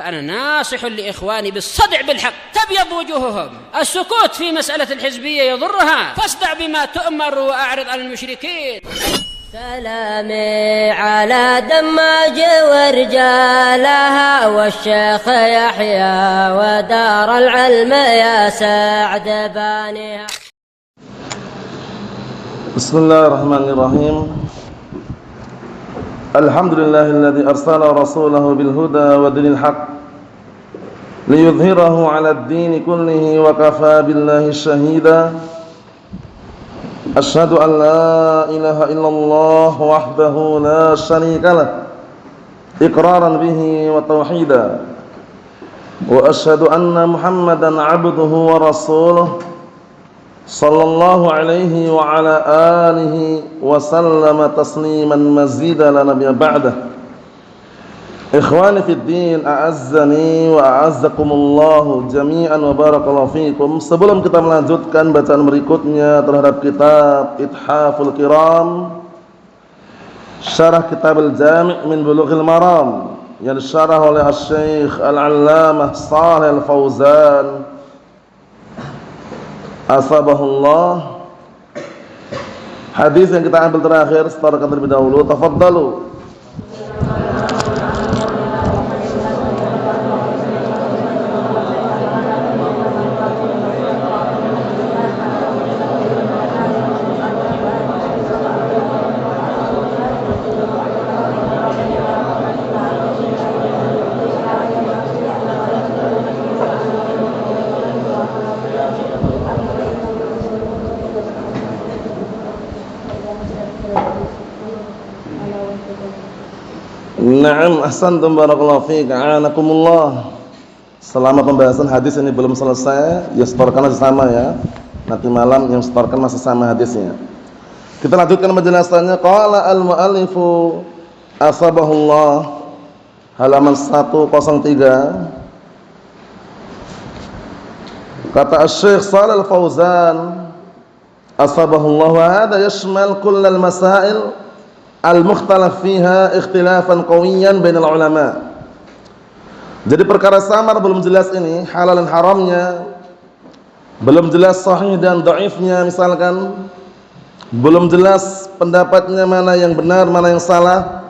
فأنا ناصح لإخواني بالصدع بالحق تبيض وجوههم. السكوت في مسألة الحزبية يضرها، فاصدع بما تؤمر وأعرض عن المشركين. سلامي على دماج ورجالها والشيخ يحيى ودار العلم يا سعد بانيها. بسم الله الرحمن الرحيم. الحمد لله الذي أرسل رسوله بالهدى ودين الحق ليظهره على الدين كله وكفى بالله شهيدا. أشهد أن لا إله إلا الله وحده لا شريك له إقرارا به وتوحيدا، وأشهد أن محمدا عبده ورسوله صلى الله عليه وعلى آله وسلم تسليما مزيدا لا نبي بعده. إخواني في الدين, a'azzani wa a'azzakumullahu jami'an wa barakallahu fikum. Sebelum kita melanjutkan bacaan berikutnya terhadap kitab Ithaful Kiram, syarah kitab Al-Jami' min Bulughil Maram yang disyarah oleh Asy-Syaikh Al-Allamah Shalih Al-Fauzan asbahullah. Hadis yang kita ambil terakhir, setorkan terlebih dahulu. Tafaddalu. Na'am, ahsantum barakallahu fiik, a'anakumullah. Selama pembahasan hadis ini belum selesai, ya setorkan masih sama ya. Nanti malam yang setorkan masih sama hadisnya. Kita lanjutkan penjelasannya. Qala al-mu'allifu asbahullah, halaman 103. Kata Asy-Syaikh Shalih Al-Fauzan asbahullah, wa hadha yashmal kullal masail al-mukhtalaf fiha ikhtilafan qawiyan bainal ulama. Jadi perkara samar belum jelas ini, halal dan haramnya, belum jelas sahih dan dhaifnya misalkan, belum jelas pendapatnya mana yang benar, mana yang salah.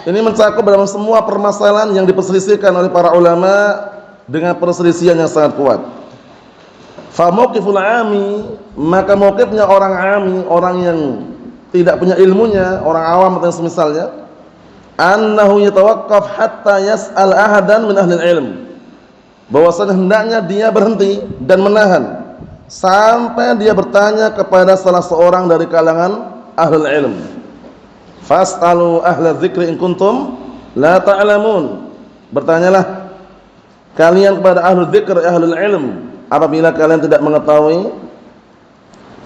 Ini mencakup dalam semua permasalahan yang diperselisihkan oleh para ulama dengan perselisihan yang sangat kuat. Fa mauqiful 'ami, maka mauqifnya orang 'ami, orang yang tidak punya ilmunya, orang awam atau semisalnya, annahu yatawaqqaf hatta yas'al ahadan min ahli ilm, bahwasanya hendaknya dia berhenti dan menahan sampai dia bertanya kepada salah seorang dari kalangan ahli ilm. Fas'alu ahla dzikri in kuntum la ta'lamun, bertanyalah kalian kepada ahli dzikr, ahli ilm, apabila kalian tidak mengetahui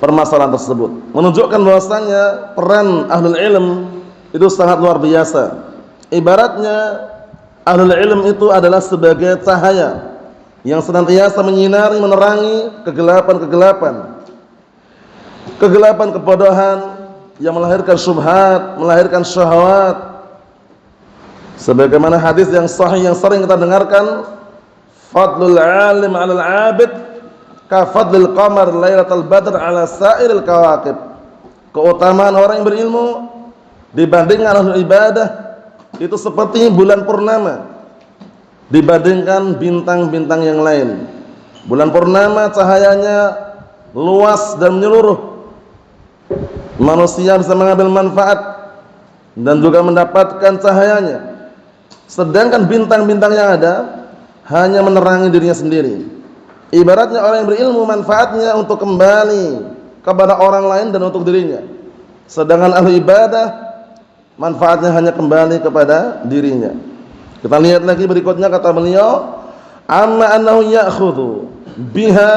permasalahan tersebut. Menunjukkan bahwasannya peran ahlul ilm itu sangat luar biasa. Ibaratnya ahlul ilm itu adalah sebagai cahaya yang senantiasa menyinari, menerangi kegelapan-kegelapan, kegelapan kebodohan yang melahirkan syubhat, melahirkan syahwat. Sebagaimana hadis yang sahih yang sering kita dengarkan, fadlul alim 'alal 'abid kafadlil qamar lailatul badr ala sa'iril kawakib. Keutamaan orang yang berilmu dibandingkan ahli ibadah itu seperti bulan purnama dibandingkan bintang-bintang yang lain. Bulan purnama cahayanya luas dan menyeluruh, manusia bisa mengambil manfaat dan juga mendapatkan cahayanya. Sedangkan bintang-bintang yang ada hanya menerangi dirinya sendiri. Ibaratnya orang yang berilmu manfaatnya untuk kembali kepada orang lain dan untuk dirinya. Sedangkan ahli ibadah manfaatnya hanya kembali kepada dirinya. Kita lihat lagi berikutnya, kata beliau, amma annahu ya'khudhu biha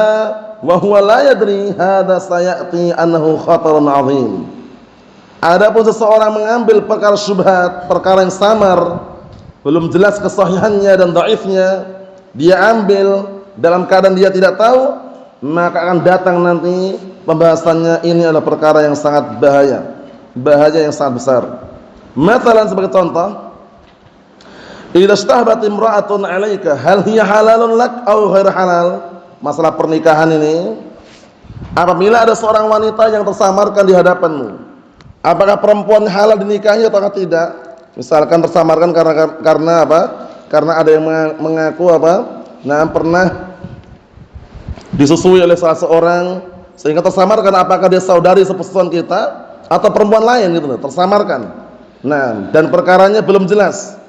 wa huwa la yadri hadza sayati annahu khatarun 'azim. Adapun seseorang mengambil perkara syubhat, perkara yang samar, belum jelas kesahihannya dan dhaifnya, dia ambil dalam keadaan dia tidak tahu, maka akan datang nanti pembahasannya. Ini adalah perkara yang sangat bahaya, bahaya yang sangat besar. Mathalan, sebagai contoh, idza istahbat imra'atun 'alaika hal hiya halalun lak aw ghairu halal. Masalah pernikahan ini, apabila ada seorang wanita yang tersamarkan di hadapanmu, apakah perempuan halal dinikahi atau tidak? Misalkan tersamarkan karena apa? Karena ada yang mengaku apa? Nah, pernah disusui oleh salah seorang sehingga tersamarkan apakah dia saudari sepersusuan kita atau perempuan lain gitu loh, tersamarkan. Nah, dan perkaranya belum jelas.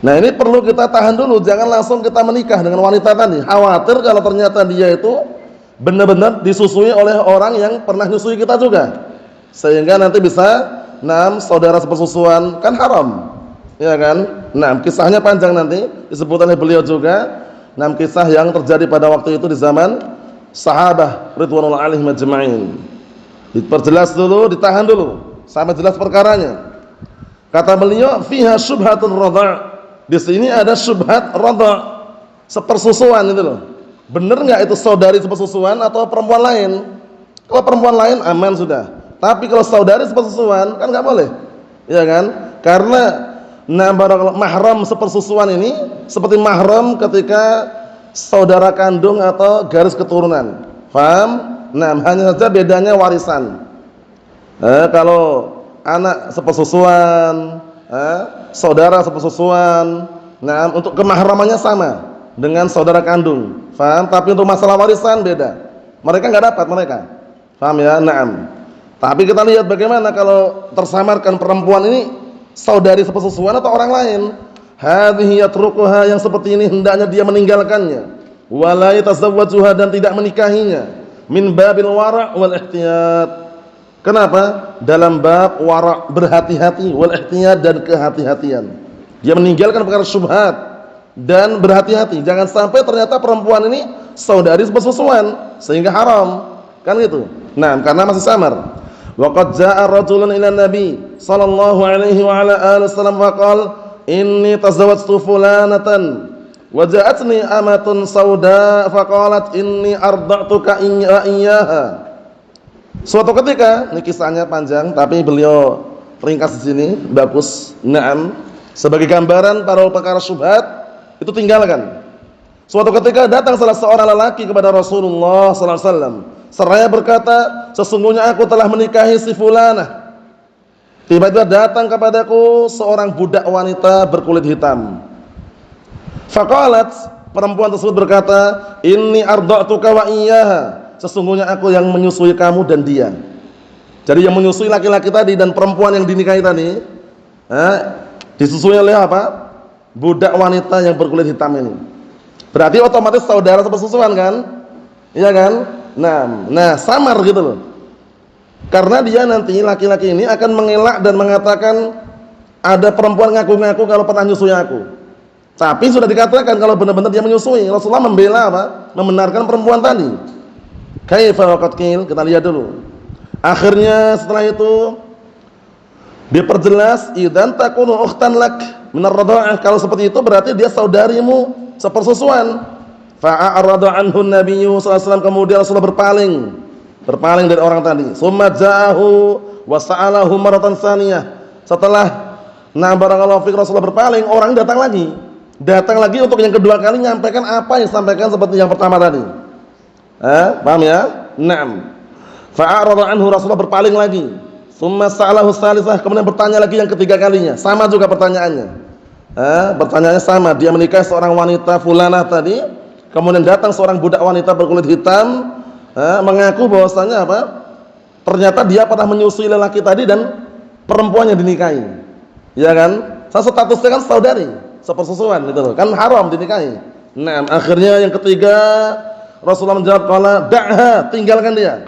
Nah, ini perlu kita tahan dulu, jangan langsung kita menikah dengan wanita tadi. Khawatir kalau ternyata dia itu benar-benar disusui oleh orang yang pernah nyusui kita juga. Sehingga nanti bisa saudara sepersusuan, kan haram. Ya kan? Nah, kisahnya panjang nanti disebut oleh beliau juga. Kisah yang terjadi pada waktu itu di zaman sahabat ridwanullah alaihim ajma'in. Diperjelas dulu, ditahan dulu sampai jelas perkaranya. Kata beliau, fiha syubhatun radha'. Di sini ada syubhat radha', sepersusuan itu loh. Benar enggak itu saudari sepersusuan atau perempuan lain? Kalau perempuan lain aman sudah. Tapi kalau saudari sepersusuan kan enggak boleh. Ya kan? Karena mahram sepersusuan ini seperti mahram ketika saudara kandung atau garis keturunan. Paham? Hanya saja bedanya warisan. Kalau anak sepersusuan, saudara sepersusuan, untuk kemahramannya sama dengan saudara kandung. Paham? Tapi untuk masalah warisan beda. Mereka enggak dapat mereka. Paham ya? Tapi kita lihat bagaimana kalau tersamarkan perempuan ini saudari sepersusuan atau orang lain. Hadhihi yatrukuha, yang seperti ini hendaknya dia meninggalkannya. Wala yatazawwajuha, dan tidak menikahinya. Min babil wara' wal ihtiyat. Kenapa? Dalam bab wara', berhati-hati, wal ihtiyat, dan kehati-hatian. Dia meninggalkan perkara syubhat dan berhati-hati. Jangan sampai ternyata perempuan ini saudari sepersusuan sehingga haram. Kan gitu. Karena masih samar. Waqad jaa'a rajulun ila Nabi sallallahu alaihi wa ala alihi wasallam faqala inni tazawwajtu fulanatan wa ja'atni amatun sauda faqalat inni arda'tuka iyyaha. Suatu ketika, ini kisahnya panjang tapi beliau ringkas di sini, bagus. Sebagai gambaran para perkara syubhat itu tinggalkan. Suatu ketika datang salah seorang lelaki kepada Rasulullah sallallahu alaihi wasallam. Seraya berkata, sesungguhnya aku telah menikahi si fulanah. Tiba-tiba datang kepadaku seorang budak wanita berkulit hitam. Faqalat, perempuan tersebut berkata, inni arda'tuka wa iyyaha. Sesungguhnya aku yang menyusui kamu dan dia. Jadi yang menyusui laki-laki tadi dan perempuan yang dinikahi tadi, disusui oleh apa? Budak wanita yang berkulit hitam ini. Berarti otomatis saudara sepersusuan kan? Iya kan? Samar gitu loh. Karena dia nanti laki-laki ini akan mengelak dan mengatakan ada perempuan ngaku-ngaku kalau pernah nyusui aku. Tapi sudah dikatakan kalau benar-benar dia menyusui. Rasulullah membela apa? Membenarkan perempuan tadi. Kaifa waqad qil? Kita lihat dulu. Akhirnya setelah itu diperjelas, idzan takunu ukhtan lak min ar-radha'ah. Kalau seperti itu berarti dia saudarimu sepersusuan. Fa'arada anhu Nabiyyu sallallahu alaihi wasallam, kemudian Rasulullah berpaling dari orang tadi. Summa ja'ahu wa sa'alahu maratan tsaniyah. Setelah barakallahu fik Rasulullah berpaling, orang datang lagi untuk yang kedua kali menyampaikan apa yang disampaikan seperti yang pertama tadi. Paham ya? Fa'arada anhu, Rasulullah berpaling lagi. Summa sa'alahu tsalisah, kemudian bertanya lagi yang ketiga kalinya. Sama juga pertanyaannya. Pertanyaannya sama, dia menikah seorang wanita fulanah tadi. Kemudian datang seorang budak wanita berkulit hitam, mengaku bahwasanya apa? Ternyata dia pernah menyusui lelaki tadi dan perempuan yang dinikahi. Ya kan? Statusnya kan saudari, sepersusuan gitu loh. Kan haram dinikahi. Akhirnya yang ketiga Rasulullah menjawab, qala da'ha, tinggalkan dia.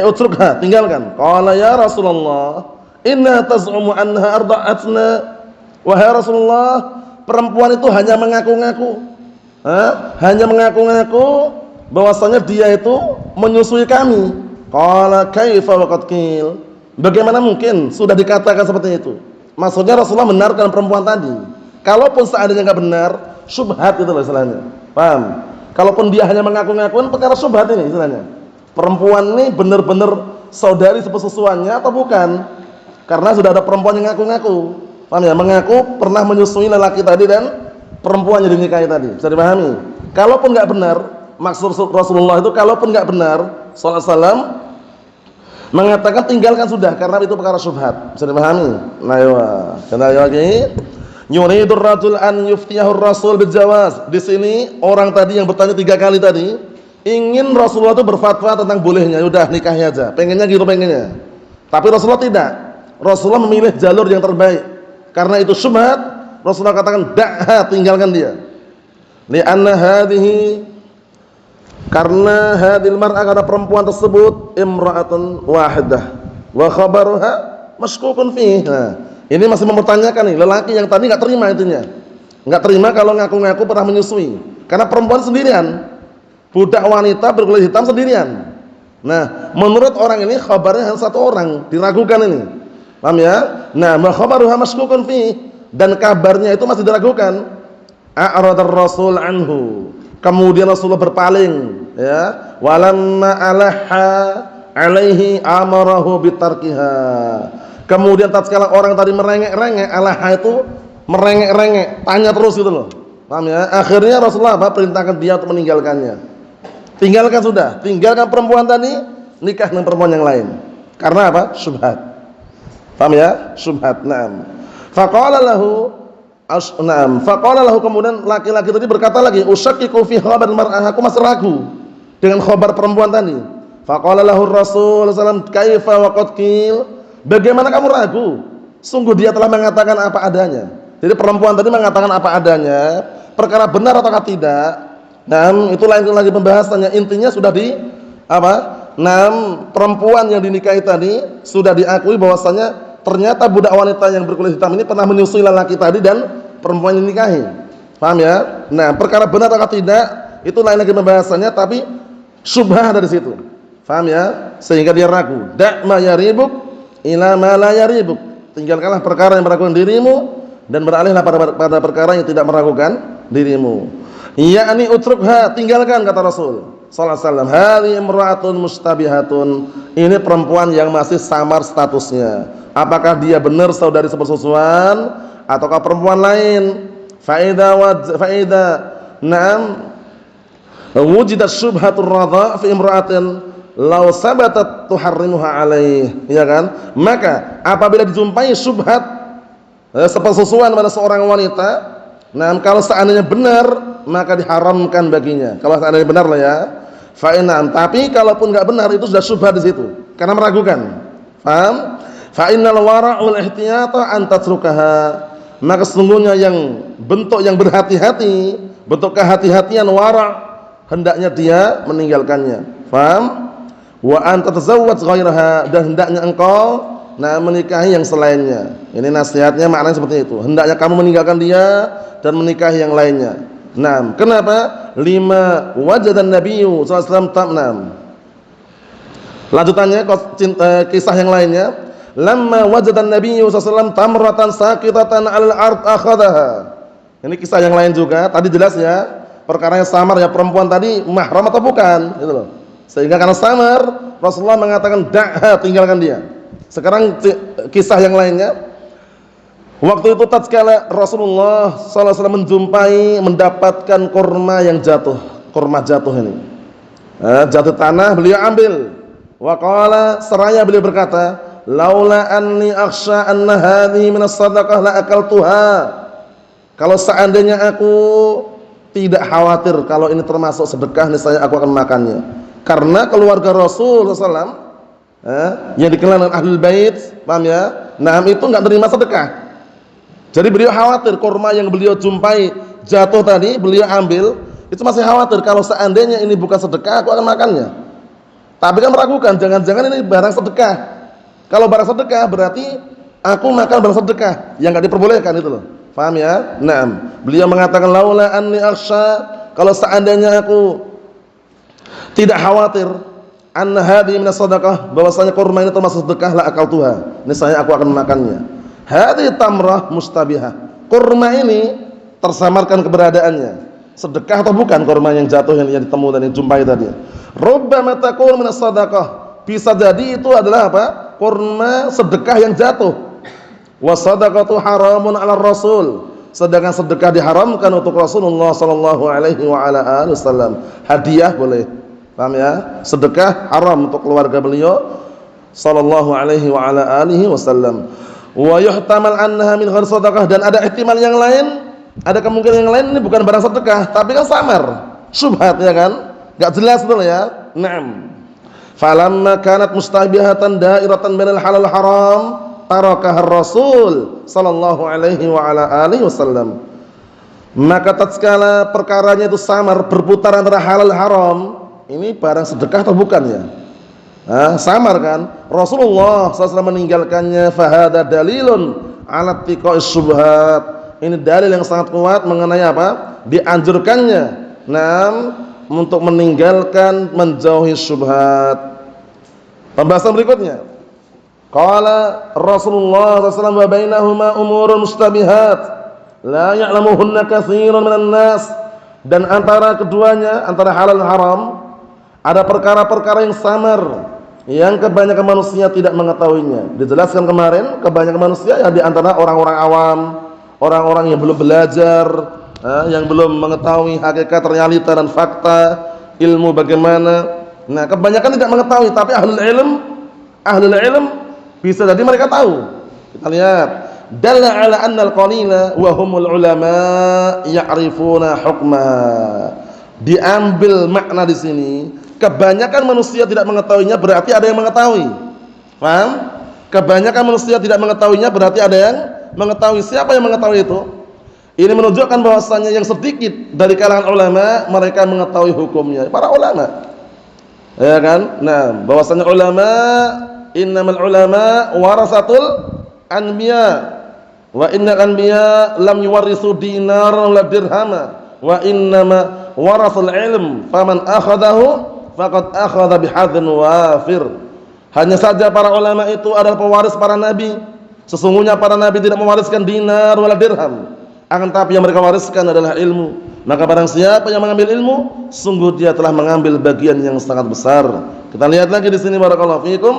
Utrukha, tinggalkan. Qala ya Rasulullah, inna taz'umu anha arda'atna. Wahai Rasulullah, perempuan itu hanya mengaku-ngaku. Hanya mengaku-ngaku bahwasanya dia itu menyusui kami. Qala kaifa waqad qil? Bagaimana mungkin sudah dikatakan seperti itu? Maksudnya Rasulullah benarkan perempuan tadi. Kalaupun seandainya enggak benar, syubhat itu istilahnya. Paham? Kalaupun dia hanya mengaku-ngaku, perkara syubhat ini istilahnya. Perempuan ini benar-benar saudari sepersusuannya atau bukan? Karena sudah ada perempuan yang ngaku-ngaku. Paham ya? Mengaku pernah menyusui lelaki tadi dan perempuan yang dinikahi tadi. Bisa dipahami? Kalaupun enggak benar, maksud Rasulullah itu kalaupun enggak benar, sallallahu alaihi wasallam mengatakan tinggalkan sudah karena itu perkara syubhat. Bisa dipahami? Nah, kita lagi. Yuridur rajul an yuftiyahu rasul bijawaz. Di sini orang tadi yang bertanya 3 kali tadi ingin Rasulullah itu berfatwa tentang bolehnya, udah nikahi aja. Pengennya gitu pengennya. Tapi Rasulullah tidak. Rasulullah memilih jalur yang terbaik. Karena itu syubhat, Rasulullah katakan da'ha, tinggalkan dia. Li'anna hadhihi, karena hadhil mar'ah, karena perempuan tersebut imra'atun wahidah wa khabaruha mashkukun fiha. Ini masih mempertanyakan nih, lelaki yang tadi enggak terima intinya. Enggak terima kalau ngaku-ngaku pernah menyusui. Karena perempuan sendirian. Budak wanita berkulit hitam sendirian. Nah, menurut orang ini khabarnya hanya 1 orang, diragukan ini. Paham ya? Nah, ma khabaruha mashkukun fi, dan kabarnya itu masih diragukan. A'radar rasul anhu. Kemudian Rasulullah berpaling, ya. Walamma alaha alaihi amarahu bitarkiha. Kemudian tatkala orang tadi merengek-rengek, alaha itu merengek-rengek, tanya terus gitu loh. Paham ya? Akhirnya Rasulullah perintahkan dia untuk meninggalkannya. Tinggalkan sudah, tinggalkan perempuan tadi, nikah dengan perempuan yang lain. Karena apa? Syubhat. Paham ya? Syubhat. Naam. Faqala lahu faqala lahu, kemudian laki-laki tadi berkata lagi, usyakkiku fi khabar mar'ah, aku masih ragu dengan khabar perempuan tadi. Faqala lahu Rasul sallallahu alaihi wasallam, kaifa wa qad qil? Bagaimana kamu ragu? Sungguh dia telah mengatakan apa adanya. Jadi perempuan tadi mengatakan apa adanya, perkara benar atau tidak. Nah, itu lain lagi pembahasannya. Intinya sudah di apa? Perempuan yang dinikahi tadi sudah diakui bahwasanya ternyata budak wanita yang berkulit hitam ini pernah menyusui lelaki tadi dan perempuan yang dinikahi. Paham ya? Nah, perkara benar atau tidak itu lain lagi pembahasannya, tapi syubhah dari situ. Paham ya? Sehingga dia ragu. Da' ma yaribuk ila ma la yaribuk. Tinggalkanlah perkara yang meragukan dirimu dan beralihlah pada perkara yang tidak meragukan dirimu. Yakni utrukha, tinggalkan, kata Rasul sallallahu alaihi wasallam. Hadhi imra'atun mustabihatun. Ini perempuan yang masih samar statusnya. Apakah dia benar saudari sepersusuan ataukah perempuan lain? Fa idza na'am wujidat syubhatur radha fi imra'atin law sabatat tuharrimuha alaih, ya kan? Maka apabila dijumpai syubhat sepersusuan pada seorang wanita, nah kalau seandainya benar maka diharamkan baginya. Kalau seandainya benar lah ya. Fa inam, tapi kalaupun enggak benar itu sudah syubhat di situ karena meragukan. Paham? Fa innal wara'ul ihtiyata an tatrukaha. Maka sesungguhnya yang bentuk yang berhati-hati, bentuk kehati-hatian wara' hendaknya dia meninggalkannya. Paham? Wa anta tazawwaj ghairaha, dan hendaknya engkau menikahi yang selainnya. Ini nasihatnya, maknanya seperti itu. Hendaknya kamu meninggalkan dia dan menikahi yang lainnya. Naam. Kenapa? Lima wajadan nabiyyu sallallahu alaihi wasallam tamnam. Lanjutannya kisah yang lainnya. Lamma wajadan nabiyyu sallallahu alaihi wasallam tamratan saqitatan 'alal ard akhadaha. Ini kisah yang lain juga. Tadi jelas ya, perkaranya samar ya, perempuan tadi mahram atau bukan, gitu loh. Sehingga karena samar, Rasulullah mengatakan da'ha, tinggalkan dia. Sekarang kisah yang lainnya. Waktu itu tatkala Rasulullah sallallahu alaihi wasallam mendapatkan kurma yang jatuh, kurma jatuh ini. Jatuh tanah, beliau ambil. Wa qala, seraya beliau berkata, laula anni akhsha anna hadhihi min as-sadaqah la akaltuha. Kalau seandainya aku tidak khawatir kalau ini termasuk sedekah, niscaya aku akan makannya. Karena keluarga Rasul SAW yang dikenal dengan Ahlul Bait, paham ya? Nah, itu enggak terima sedekah. Jadi beliau khawatir kurma yang beliau jumpai jatuh tadi, beliau ambil, itu masih khawatir kalau seandainya ini bukan sedekah, aku akan makannya. Tapi kan meragukan, jangan-jangan ini barang sedekah. Kalau barang sedekah berarti aku makan barang sedekah yang enggak diperbolehkan itu loh. Paham ya? Naam. Beliau mengatakan laula anni akhsha, kalau seandainya aku tidak khawatir anna hadhi min as-sadaqah, bahwasanya kurma ini termasuk sedekah, la akaltuha, niscaya aku akan memakannya. Hadhi tamrah mustabihah, kurma ini tersamarkan keberadaannya, sedekah atau bukan kurma yang jatuh yang ditemu dan dijumpai tadi. Rubbama takun min as-sadaqah, bisa jadi itu adalah apa? Kurma sedekah yang jatuh. wa shadaqatu haramun 'ala Rasul, sedangkan sedekah diharamkan untuk Rasulullah sallallahu alaihi wa ala alihi wasallam. Hadiah boleh. Paham ya? Sedekah haram untuk keluarga beliau sallallahu alaihi wa ala alihi wasallam. Wa yuhtamal annaha min ghairi shadaqah, dan ada ihtimal yang lain, ada kemungkinan yang lain ini bukan barang sedekah, tapi kan samar, syubhat ya kan? Enggak jelas betul ya. Naam. Falamma kanat mustabihatan dairatan bainal halal haram, tarakah Rasul sallallahu alaihi wa ala alihi wasallam. Maka tatkala perkaranya itu samar, berputar antara halal haram, ini barang sedekah atau bukan ya? Samar kan? Rasulullah SAW meninggalkannya. Fahada dalilun ala tiqa'is syubhat. Ini dalil yang sangat kuat mengenai apa? Dianjurkannya untuk meninggalkan, menjauhi syubhat. Pembahasan berikutnya. Qala Rasulullah SAW wa bainahuma umurun mustabihat la ya'lamuhunna katsirun minan nas, dan antara keduanya, antara halal dan haram, ada perkara-perkara yang samar yang kebanyakan manusia tidak mengetahuinya. Dijelaskan kemarin, kebanyakan manusia yang di antara orang-orang awam, orang-orang yang belum belajar, yang belum mengetahui hakikat, realita dan fakta ilmu bagaimana. Nah, kebanyakan tidak mengetahui, tapi ahlul ilm bisa jadi mereka tahu. Kita lihat, dalla ala anna al-qalila wa humul ulama ya'rifuna hukmaha. Diambil makna di sini, kebanyakan manusia tidak mengetahuinya berarti ada yang mengetahui. Paham? Kebanyakan manusia tidak mengetahuinya berarti ada yang mengetahui. Siapa yang mengetahui itu? Ini menunjukkan bahwasanya yang sedikit dari kalangan ulama mereka mengetahui hukumnya. Para ulama. Ya kan? Nah, bahwasanya ulama, innamal ulama warasatul anbiya. Wa innal anbiya lam yuwarrisu dinar wala dirhama. Wa innama warasul ilm faman akhadahu faqad akhadha bihadzin wafir. Hanya saja para ulama itu adalah pewaris para nabi. Sesungguhnya para nabi tidak mewariskan dinar wala dirham, akan tapi yang mereka wariskan adalah ilmu. Maka barang siapa yang mengambil ilmu, sungguh dia telah mengambil bagian yang sangat besar. Kita lihat lagi di sini, barakallahu fiikum.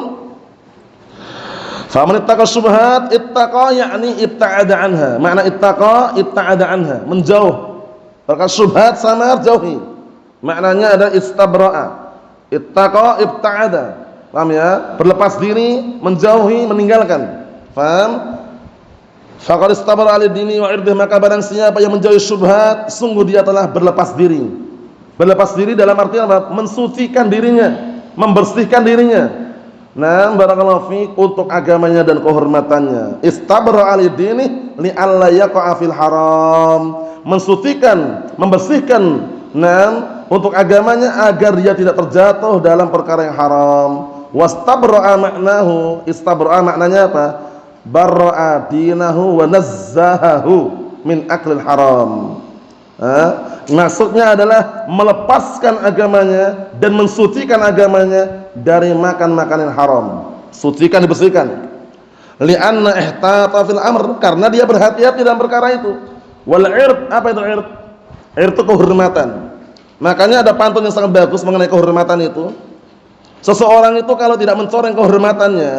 Faman ittaqa syubhat, ittaqa yakni ibta'ada anha. Makna ittaqa, ibta'ada anha, menjauh. Perkara syubhat samar, jauhi. Maknanya ada istabra'a. Ittaqa ibta'ada. Paham ya? Berlepas diri, menjauhi, meninggalkan. Paham? Faqad istabara al-dini wa irdih, maka barang siapa yang menjauhi syubhat, sungguh dia telah berlepas diri. Berlepas diri dalam arti apa? Mensucikan dirinya, membersihkan dirinya. Nah, barakallahu fiik, untuk agamanya dan kehormatannya. Istabara al-dini li alla yaqa'a fil haram. Mensucikan, membersihkan, untuk agamanya agar dia tidak terjatuh dalam perkara yang haram. Wastabra'a maknahu, istabra'a maknanya apa? Barra'a dinahu wa nazzahahu min aklil haram. Maksudnya adalah melepaskan agamanya dan mensucikan agamanya dari makan makanan haram. Sucikan, dibersihkan. Li'anna ihtata fil amr, karena dia berhati-hati dalam perkara itu. Wal ird, apa itu ird? Ird itu kehormatan. Makanya ada pantun yang sangat bagus mengenai kehormatan itu. Seseorang itu kalau tidak mencoreng kehormatannya,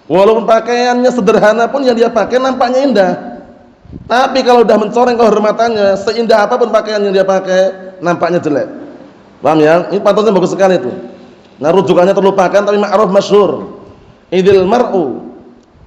walaupun pakaiannya sederhana pun yang dia pakai nampaknya indah. Tapi kalau sudah mencoreng kehormatannya, seindah apapun pakaian yang dia pakai nampaknya jelek. Paham ya? Ini pantunnya bagus sekali itu. Nah, rujukannya terlupakan tapi ma'ruf masyhur. Idil mar'u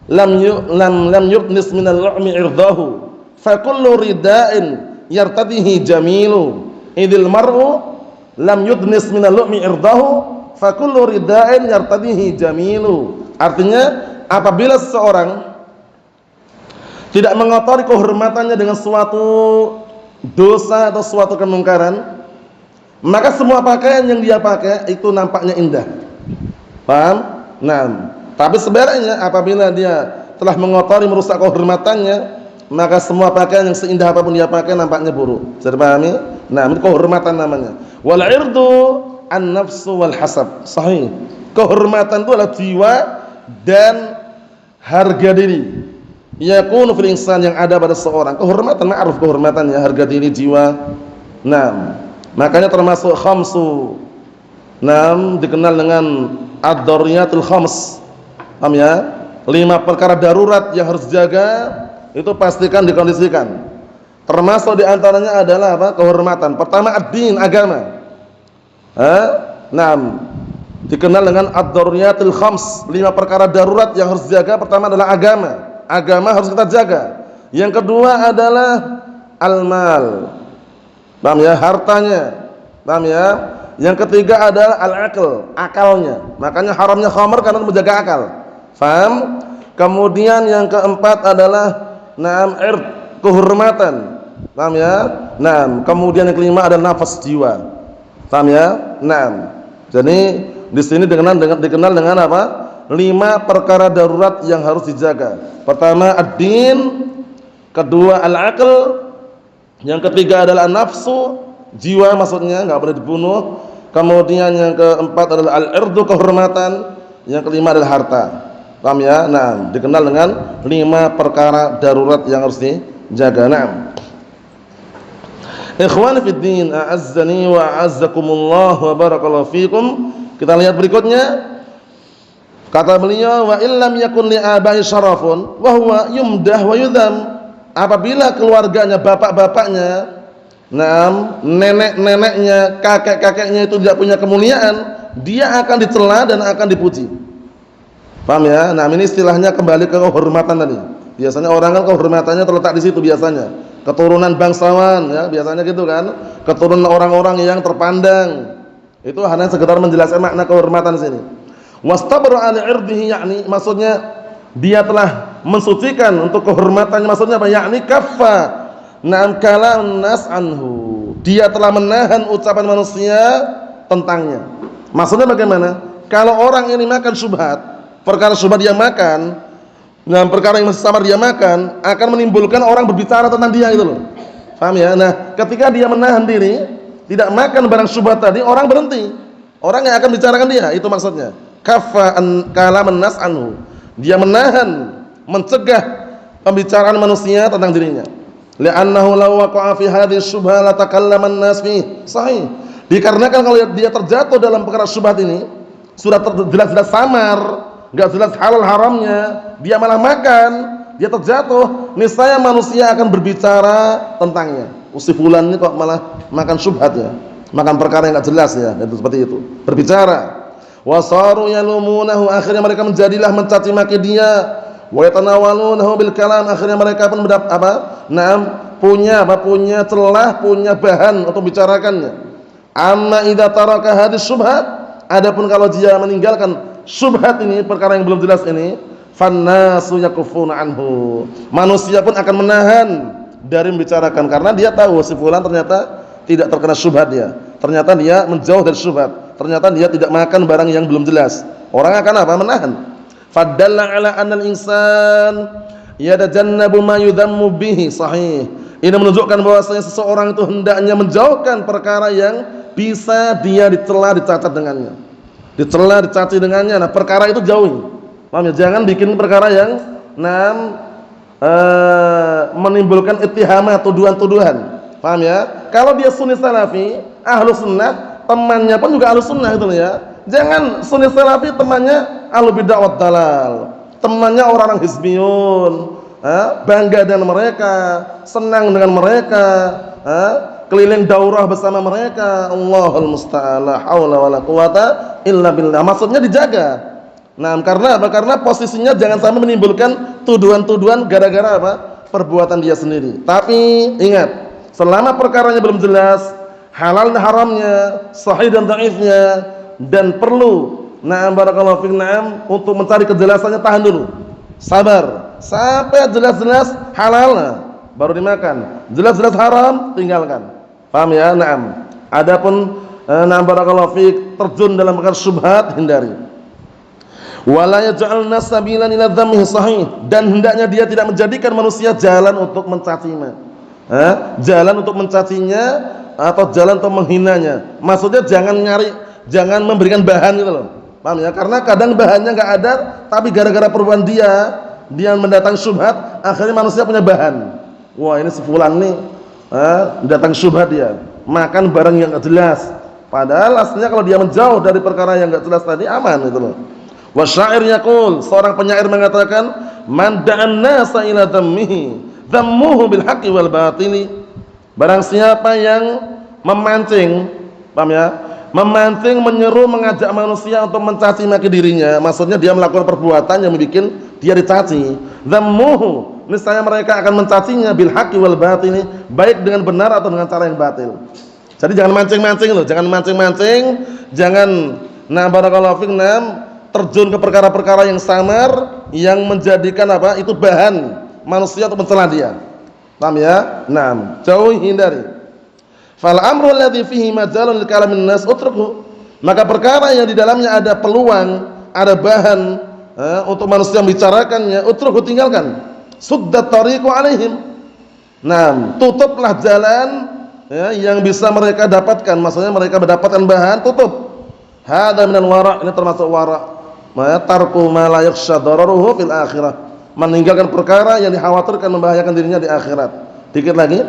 lam yubnis minal lu'mi irdahu fa kullu rida'in yartadihi jamilu. Idil mar'u lam yudnis minal lu'mi irdahu fa kullu rida'in yartadihi jamilu. Artinya, apabila seseorang tidak mengotori kehormatannya dengan suatu dosa atau suatu kemungkaran, maka semua pakaian yang dia pakai itu nampaknya indah. Paham? Nah, tapi sebaliknya apabila dia telah mengotori, merusak kehormatannya, maka semua pakaian yang seindah apapun dia pakai nampaknya buruk. Bisa dipahami? Nah, itu kehormatan namanya. Wal irdu an-nafsu wal hasab. Sahih. Kehormatan itu adalah jiwa dan harga diri. Yakunu fil insan, yang ada pada seorang. Kehormatan, ma'ruf kehormatannya, harga diri, jiwa. Nah, makanya termasuk khamsu. Nah, dikenal dengan ad-daruriyatul khams. Paham ya? 5 perkara darurat yang harus dijaga itu pastikan dikondisikan. Termasuk diantaranya adalah apa? Kehormatan. Pertama ad-din, agama. Dikenal dengan ad-daruriyatil khams, 5 perkara darurat yang harus dijaga. Pertama adalah agama. Agama harus kita jaga. Yang kedua adalah al-mal. Paham ya? Hartanya. Paham ya? Yang ketiga adalah al-aql, akalnya. Makanya haramnya khamr karena menjaga akal. Faham? Kemudian yang keempat adalah ird, kehormatan. Paham ya? Kemudian yang kelima adalah nafas jiwa. Paham ya? Jadi di sini dikenal dengan apa? 5 perkara darurat yang harus dijaga. Pertama ad-din, kedua al-aql, yang ketiga adalah nafsu, jiwa maksudnya, enggak boleh dibunuh. Kemudian yang keempat adalah al-irdu, kehormatan. Yang kelima adalah harta. Paham ya? Dikenal dengan 5 perkara darurat yang harus dijaga. Ikhwani fid din, a'azzani wa a'azzakumullah wa barakallahu fikum. Kita lihat berikutnya. Kata beliau, wa illam yakun li abai syarafun wa huwa yumdah wa yudham. Apabila keluarganya, bapak-bapaknya, nenek-neneknya, kakek-kakeknya itu tidak punya kemuliaan, dia akan dicela dan akan dipuji. Paham ya? Ini istilahnya kembali ke kehormatan tadi. Biasanya orang kan kehormatannya terletak di situ biasanya. Keturunan bangsawan ya, biasanya gitu kan. Keturunan orang-orang yang terpandang. Itu hanya sekedar menjelaskan makna kehormatan di sini. Wastabra ala irdihi, yakni maksudnya dia telah mensucikan untuk kehormatannya, maksudnya apa? Yakni kaffa kalam nas anhu. Dia telah menahan ucapan manusia tentangnya. Maksudnya bagaimana? Kalau orang ini makan syubhat, perkara syubhat dia makan, dan perkara yang masih samar dia makan, akan menimbulkan orang berbicara tentang dia gitu loh. Paham ya? Ketika dia menahan diri, tidak makan barang syubhat tadi, orang berhenti. Orang yang akan bicarakan dia, itu maksudnya. Kaffa kalam nas anhu. Dia menahan, mencegah pembicaraan manusia tentang dirinya. Li'annahu law waqa'a fi hadhihi syubhah la takallama an-nas fi. Sahih. Dikarenakan kalau dia terjatuh dalam perkara syubhat ini, sudah jelas-jelas samar, enggak jelas halal haramnya, dia malah makan, dia terjatuh, niscaya manusia akan berbicara tentangnya. Si fulan ini kok malah makan syubhat ya, makan perkara yang enggak jelas ya, itu seperti itu. Berbicara. Wasaru yalumunahu, akhirnya mereka menjadilah mencaci maki dia. Wa yatanawalunahu bil kalam, akhirnya mereka pun punya celah, punya bahan untuk bicarakannya. Amma idza taraka hadhihi syubhat, adapun kalau dia meninggalkan syubhat ini, perkara yang belum jelas ini, fannasu yakufuna anhu. Manusia pun akan menahan dari membicarakan karena dia tahu si fulan ternyata tidak terkena syubhat dia. Ternyata dia menjauh dari syubhat. Ternyata dia tidak makan barang yang belum jelas. Orang akan apa? Menahan. Fadalla ala anna al-insan yatajannabu ma yudhammu bihi. Sahih. Ini menunjukkan bahwasanya seseorang itu hendaknya menjauhkan perkara yang bisa dia dicela, dicacat dengannya. Dicela, dicaci dengannya. Perkara itu jauhi. Paham ya? Jangan bikin perkara yang menimbulkan ittihamat, tuduhan-tuduhan. Paham ya? Kalau dia sunni salafi, ahlu sunnah, temannya pun juga ahlu sunnah gitu ya. Jangan sunni salafi temannya ahlu bid'ah wad dalal, temannya orang-orang hizbiyun, bangga dengan mereka, senang dengan mereka, keliling daurah bersama mereka. Allahul musta'an, la haula wala quwata illa billah. Maksudnya dijaga. Karena apa? Karena posisinya jangan sampai menimbulkan tuduhan-tuduhan gara-gara apa? Perbuatan dia sendiri. Tapi ingat, selama perkaranya belum jelas, halal dan haramnya, sahih dan dhaifnya, dan perlu barakallahu fiik untuk mencari kejelasannya, tahan dulu. Sabar sampai jelas-jelas halal baru dimakan. Jelas-jelas haram tinggalkan. Paham ya? Adapun barakallahu fiik terjun dalam perkara syubhat, hindari. Wala yaj'alna sabilan ila dhammihi sahih, dan hendaknya dia tidak menjadikan manusia jalan untuk mencacinya. Jalan untuk mencacinya atau jalan untuk menghinanya. Maksudnya jangan memberikan bahan gitu loh. Paham ya? Karena kadang bahannya enggak ada, tapi gara-gara perbuatan dia mendatang syubhat, akhirnya manusia punya bahan. Wah, ini si fulan nih, datang syubhat dia, makan barang yang enggak jelas. Padahal aslinya kalau dia menjauh dari perkara yang enggak jelas tadi aman gitu loh. Wa syair yaqul, seorang penyair mengatakan, man da'an nasa ila dhammihi, dhammuhu bil haqqi wal batili. Barang siapa yang memancing, paham ya? Memancing, menyeru, mengajak manusia untuk mencaci maki dirinya, maksudnya dia melakukan perbuatan yang membuat dia dicaci. Dhammuhu, niscaya mereka akan mencacinya bil haqqi wal batili, baik dengan benar atau dengan cara yang batil. Jadi jangan mancing-mancing loh, jangan mancing-mancing, jangan barakallahu fiik terjun ke perkara-perkara yang samar yang menjadikan apa? Itu bahan manusia untuk mencela dia. Paham ya? Jauhi, hindari. Fal amru alladhi fihi majalun lil kalamin nas utruku. Maka perkara yang di dalamnya ada peluang, ada bahan untuk manusia membicarakannya, utruku, tinggalkan. Suddat tariqu alaihim. Tutuplah jalan yang bisa mereka dapatkan, maksudnya mereka mendapatkan bahan, tutup. Hada minal wara', ini termasuk wara'. Tarku ma la yakhsha dararuhu fil akhirah, meninggalkan perkara yang dikhawatirkan membahayakan dirinya di akhirat. Dikit lagi,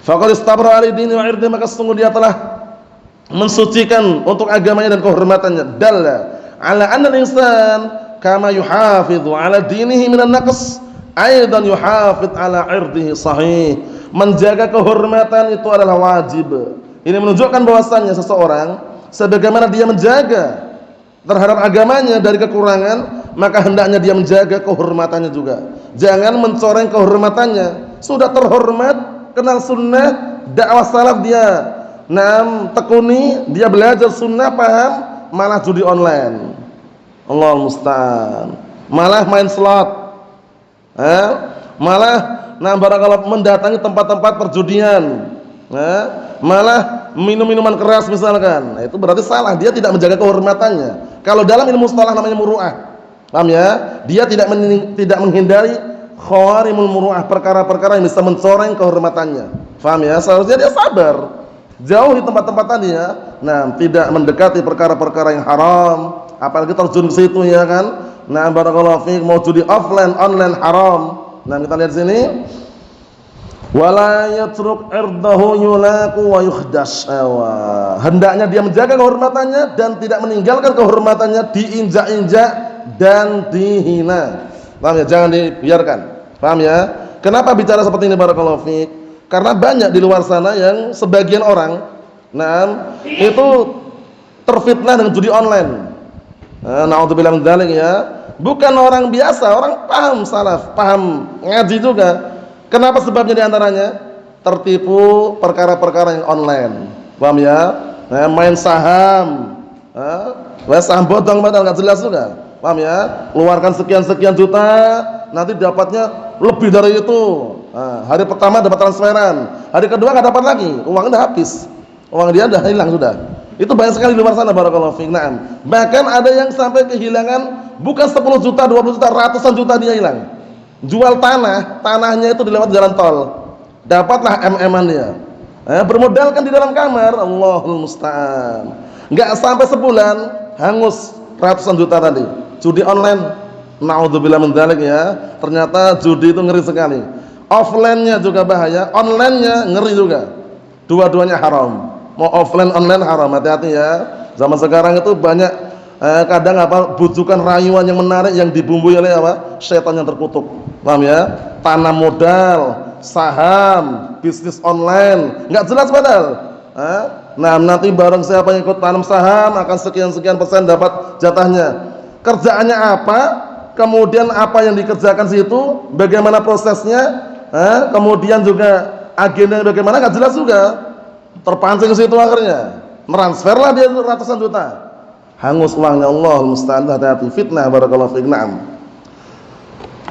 faqad istabra ali dini wa irdi, maka sungguh dia telah mensucikan untuk agamanya dan kehormatannya. Dalla ala anna al-insan kama yuhafidhu ala dinihi minan naqs aidan yuhafidh ala irdihi sahih. Menjaga kehormatan itu adalah wajib. Ini menunjukkan bahwasannya seseorang sebagaimana dia menjaga terhadap agamanya dari kekurangan, maka hendaknya dia menjaga kehormatannya juga. Jangan mencoreng kehormatannya. Sudah terhormat, kenal sunnah, dakwah salaf dia tekuni, dia belajar sunnah, paham, malah judi online. Allahul musta'an. Malah main slot. Malah barakallahu mendatangi tempat-tempat perjudian. Malah minum-minuman keras misalkan. Itu berarti salah, dia tidak menjaga kehormatannya. Kalau dalam ilmu mustalah namanya muru'ah. Paham ya? Dia tidak menghindari khawarimul muru'ah, perkara-perkara yang bisa mencoreng kehormatannya. Paham ya? Seharusnya dia sabar. Jauh di tempat-tempat tadi ya. Tidak mendekati perkara-perkara yang haram, apalagi terjun ke situ ya kan. Barakallahu fiik, mau judi offline, online haram. Kita lihat sini. Wala yatruk irdahu yulaku wa yukhdas. Hendaknya dia menjaga kehormatannya dan tidak meninggalkan kehormatannya diinjak-injak dan dihina. Paham ya? Jangan dibiarkan. Paham ya? Kenapa bicara seperti ini barakallahu fiik? Karena banyak di luar sana yang sebagian orang itu terfitnah dengan judi online. Na'udzubillah min dzalik ya. Bukan orang biasa, orang paham salaf, paham ngaji juga. Kenapa sebabnya diantaranya? Tertipu perkara-perkara yang online. Paham ya? Main saham. Saham bodong padahal nggak jelas juga. Paham ya? Keluarkan sekian-sekian juta, nanti dapatnya lebih dari itu. Hari pertama dapat transferan, hari kedua nggak dapat lagi, uangnya udah habis. Uang dia udah hilang sudah. Itu banyak sekali di luar sana barakallahu fiik. Bahkan ada yang sampai kehilangan bukan 10 juta, 20 juta, ratusan juta dia hilang. Jual tanahnya itu dilewat jalan tol, dapatlah MM-an dia. Bermodalkan di dalam kamar, Allahul musta'an. Enggak sampai sebulan hangus ratusan juta tadi. Judi online, naudzubillah min dzalik ya. Ternyata judi itu ngeri sekali. Offline-nya juga bahaya, online-nya ngeri juga. Dua-duanya haram. Mau offline online haram, hati-hati ya. Zaman sekarang itu banyak kadang bujukan rayuan yang menarik yang dibumbui oleh syaitan yang terkutuk. Paham ya? Tanam modal, saham, bisnis online, enggak jelas padahal. Nanti bareng siapa yang ikut tanam saham akan sekian-sekian persen dapat jatahnya. Kerjaannya apa? Kemudian apa yang dikerjakan situ? Bagaimana prosesnya? Kemudian juga agenda bagaimana? Enggak jelas juga. Terpancing ke situ akhirnya. Transferlah dia ratusan juta. Hangus uangnya, Allahul musta'an. Hati-hati, fitnah barakallahu fiik.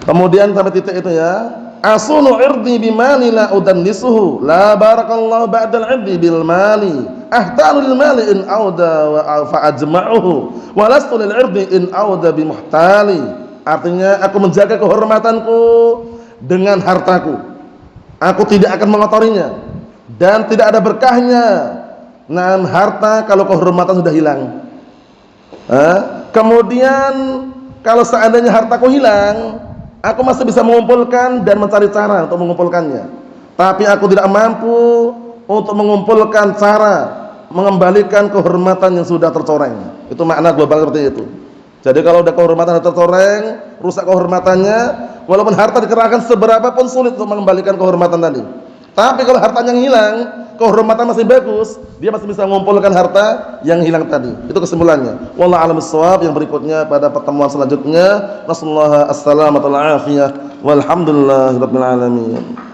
Kemudian sampai titik itu ya. Asunu irdi bimali la udannisuhu la barakallahu ba'dal irdi bil mali ahtalu lil mali in auda wa fa ajma'uhu wa lastu lil irdi in auda bi muhtali. Artinya aku menjaga kehormatanku dengan hartaku. Aku tidak akan mengotorinya dan tidak ada berkahnya. Harta kalau kehormatan sudah hilang. Kemudian kalau seandainya hartaku hilang, aku masih bisa mengumpulkan dan mencari cara untuk mengumpulkannya. Tapi aku tidak mampu untuk mengumpulkan cara mengembalikan kehormatan yang sudah tercoreng. Itu makna global seperti itu. Jadi kalau udah kehormatan tercoreng, rusak kehormatannya, walaupun harta dikerahkan seberapa pun sulit untuk mengembalikan kehormatan tadi. Tapi kalau hartanya hilang, kehormatan masih bagus, dia masih bisa mengumpulkan harta yang hilang tadi. Itu kesimpulannya. Wallahu a'lam bishawab. Yang berikutnya pada pertemuan selanjutnya, nasallahu as-salamata wal afiyah. Walhamdulillahirabbil alamin.